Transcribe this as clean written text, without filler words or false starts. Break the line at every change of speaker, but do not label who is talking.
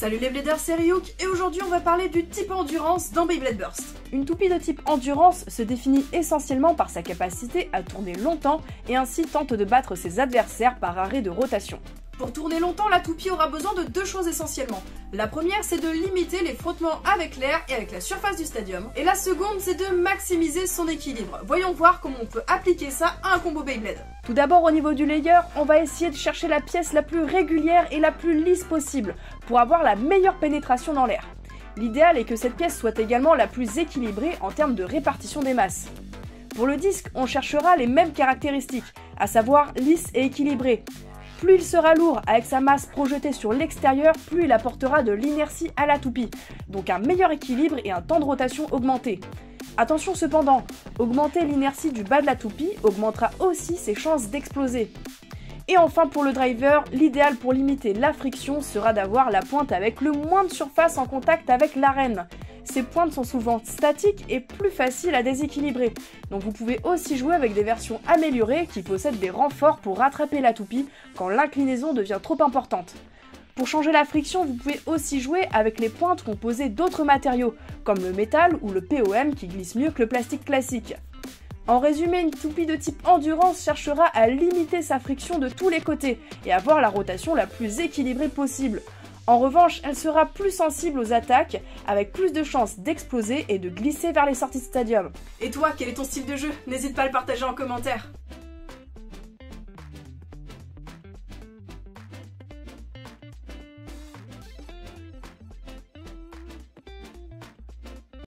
Salut les bladers, c'est Ryuk et aujourd'hui on va parler du type endurance dans Beyblade Burst.
Une toupie de type endurance se définit essentiellement par sa capacité à tourner longtemps et ainsi tente de battre ses adversaires par arrêt de rotation.
Pour tourner longtemps, la toupie aura besoin de deux choses essentiellement. La première, c'est de limiter les frottements avec l'air et avec la surface du stadium. Et la seconde, c'est de maximiser son équilibre. Voyons voir comment on peut appliquer ça à un combo Beyblade.
Tout d'abord, au niveau du layer, on va essayer de chercher la pièce la plus régulière et la plus lisse possible pour avoir la meilleure pénétration dans l'air. L'idéal est que cette pièce soit également la plus équilibrée en termes de répartition des masses. Pour le disque, on cherchera les mêmes caractéristiques, à savoir lisse et équilibré. Plus il sera lourd avec sa masse projetée sur l'extérieur, plus il apportera de l'inertie à la toupie, donc un meilleur équilibre et un temps de rotation augmenté. Attention cependant, augmenter l'inertie du bas de la toupie augmentera aussi ses chances d'exploser. Et enfin pour le driver, l'idéal pour limiter la friction sera d'avoir la pointe avec le moins de surface en contact avec l'arène. Ces pointes sont souvent statiques et plus faciles à déséquilibrer, donc vous pouvez aussi jouer avec des versions améliorées qui possèdent des renforts pour rattraper la toupie quand l'inclinaison devient trop importante. Pour changer la friction, vous pouvez aussi jouer avec les pointes composées d'autres matériaux, comme le métal ou le POM qui glisse mieux que le plastique classique. En résumé, une toupie de type endurance cherchera à limiter sa friction de tous les côtés et avoir la rotation la plus équilibrée possible. En revanche, elle sera plus sensible aux attaques, avec plus de chances d'exploser et de glisser vers les sorties de stadium.
Et toi, quel est ton style de jeu? N'hésite pas à le partager en commentaire.